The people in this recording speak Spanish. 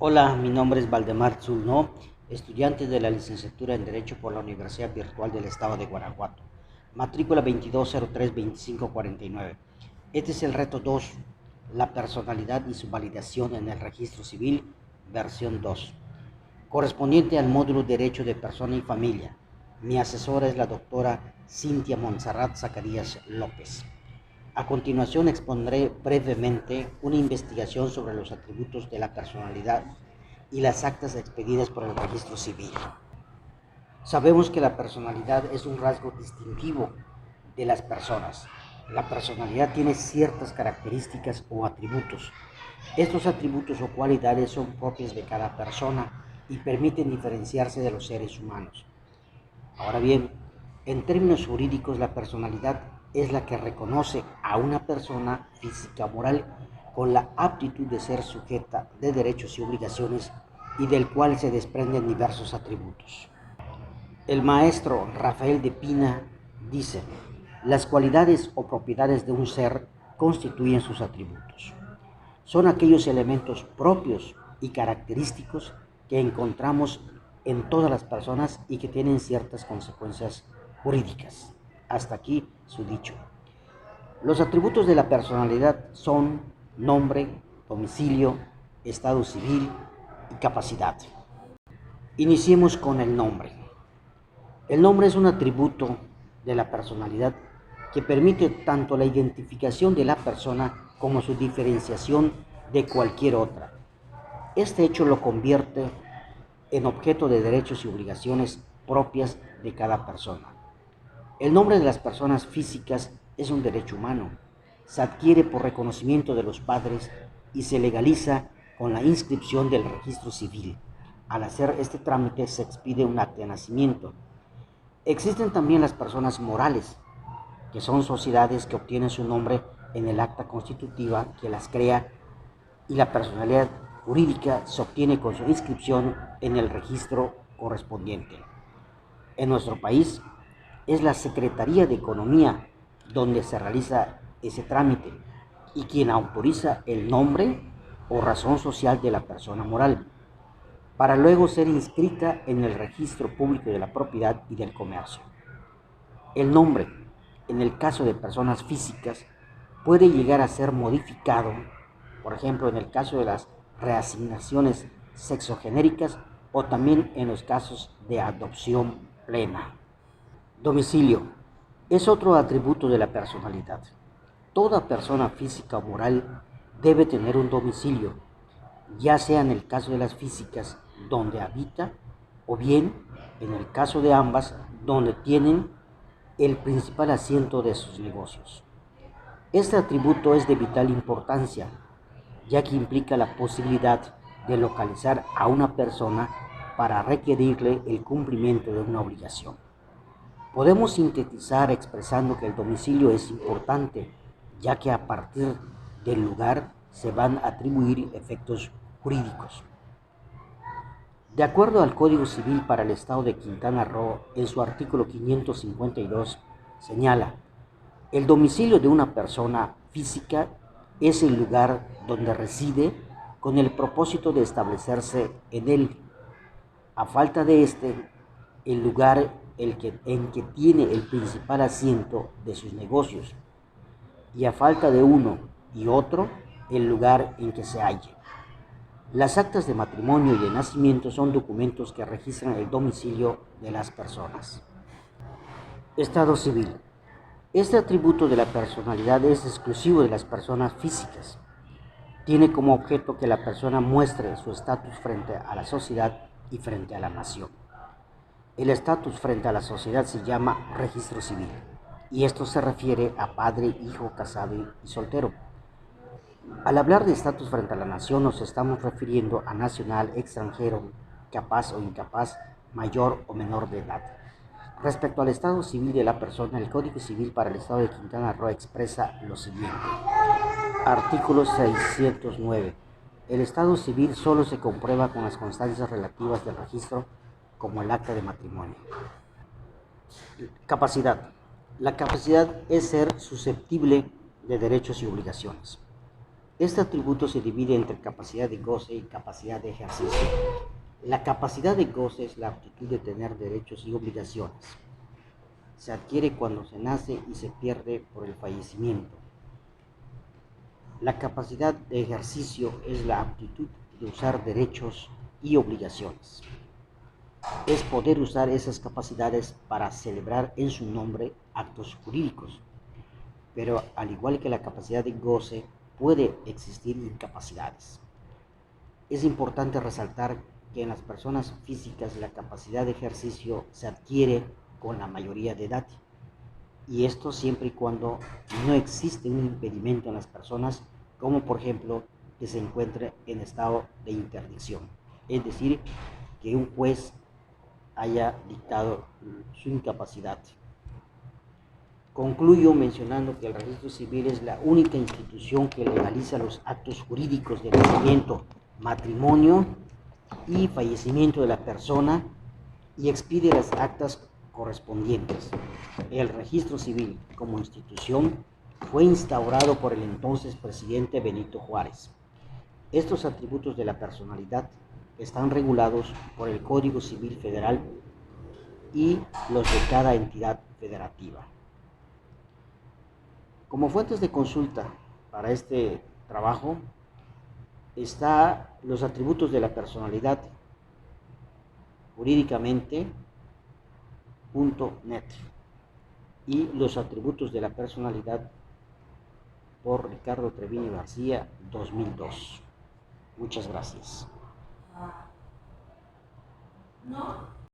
Hola, mi nombre es Valdemar Zulno, estudiante de la licenciatura en Derecho por la Universidad Virtual del Estado de Guanajuato, matrícula 22032549. Este es el reto 2, la personalidad y su validación en el registro civil, versión 2, correspondiente al módulo Derecho de Persona y Familia. Mi asesora es la doctora Cintia Montserrat Zacarías López. A continuación expondré brevemente una investigación sobre los atributos de la personalidad y las actas expedidas por el registro civil. Sabemos que la personalidad es un rasgo distintivo de las personas. La personalidad tiene ciertas características o atributos. Estos atributos o cualidades son propias de cada persona y permiten diferenciarse de los seres humanos. Ahora bien, en términos jurídicos, la personalidad es la que reconoce a una persona física o moral con la aptitud de ser sujeta de derechos y obligaciones y del cual se desprenden diversos atributos. El maestro Rafael de Pina dice: las cualidades o propiedades de un ser constituyen sus atributos. Son aquellos elementos propios y característicos que encontramos en todas las personas y que tienen ciertas consecuencias jurídicas. Hasta aquí su dicho. Los atributos de la personalidad son nombre, domicilio, estado civil y capacidad. Iniciemos con el nombre. El nombre es un atributo de la personalidad que permite tanto la identificación de la persona como su diferenciación de cualquier otra. Este hecho lo convierte en objeto de derechos y obligaciones propias de cada persona. El nombre de las personas físicas es un derecho humano. Se adquiere por reconocimiento de los padres y se legaliza con la inscripción del registro civil. Al hacer este trámite se expide un acta de nacimiento. Existen también las personas morales, que son sociedades que obtienen su nombre en el acta constitutiva que las crea, y la personalidad jurídica se obtiene con su inscripción en el registro correspondiente. En nuestro país es la Secretaría de Economía donde se realiza ese trámite y quien autoriza el nombre o razón social de la persona moral, para luego ser inscrita en el registro público de la propiedad y del comercio. El nombre, en el caso de personas físicas, puede llegar a ser modificado, por ejemplo, en el caso de las reasignaciones sexogenéricas o también en los casos de adopción plena. Domicilio es otro atributo de la personalidad. Toda persona física o moral debe tener un domicilio, ya sea en el caso de las físicas, donde habita, o bien, en el caso de ambas, donde tienen el principal asiento de sus negocios. Este atributo es de vital importancia, ya que implica la posibilidad de localizar a una persona para requerirle el cumplimiento de una obligación. Podemos sintetizar expresando que el domicilio es importante, ya que a partir del lugar se van a atribuir efectos jurídicos. De acuerdo al Código Civil para el Estado de Quintana Roo, en su artículo 552, señala: el domicilio de una persona física es el lugar donde reside con el propósito de establecerse en él. A falta de este, el lugar en que tiene el principal asiento de sus negocios, y a falta de uno y otro, el lugar en que se halle. Las actas de matrimonio y de nacimiento son documentos que registran el domicilio de las personas. Estado civil. Este atributo de la personalidad es exclusivo de las personas físicas. Tiene como objeto que la persona muestre su estatus frente a la sociedad y frente a la nación. El estatus frente a la sociedad se llama registro civil, y esto se refiere a padre, hijo, casado y soltero. Al hablar de estatus frente a la nación, nos estamos refiriendo a nacional, extranjero, capaz o incapaz, mayor o menor de edad. Respecto al estado civil de la persona, el Código Civil para el Estado de Quintana Roo expresa lo siguiente. Artículo 609. El estado civil solo se comprueba con las constancias relativas del registro, como el acta de matrimonio. Capacidad. La capacidad es ser susceptible de derechos y obligaciones. Este atributo se divide entre capacidad de goce y capacidad de ejercicio. La capacidad de goce es la aptitud de tener derechos y obligaciones. Se adquiere cuando se nace y se pierde por el fallecimiento. La capacidad de ejercicio es la aptitud de usar derechos y obligaciones. Es poder usar esas capacidades para celebrar en su nombre actos jurídicos. Pero al igual que la capacidad de goce, puede existir incapacidades. Es importante resaltar que en las personas físicas la capacidad de ejercicio se adquiere con la mayoría de edad, y esto siempre y cuando no existe un impedimento en las personas, como por ejemplo que se encuentre en estado de interdicción, es decir, que un juez haya dictado su incapacidad. Concluyo mencionando que el registro civil es la única institución que legaliza los actos jurídicos de nacimiento, matrimonio y fallecimiento de la persona y expide las actas correspondientes. El registro civil como institución fue instaurado por el entonces presidente Benito Juárez. Estos atributos de la personalidad están regulados por el Código Civil Federal y los de cada entidad federativa. Como fuentes de consulta para este trabajo está los atributos de la personalidad jurídicamente.net y los atributos de la personalidad por Ricardo Treviño García 2002. Muchas gracias. No.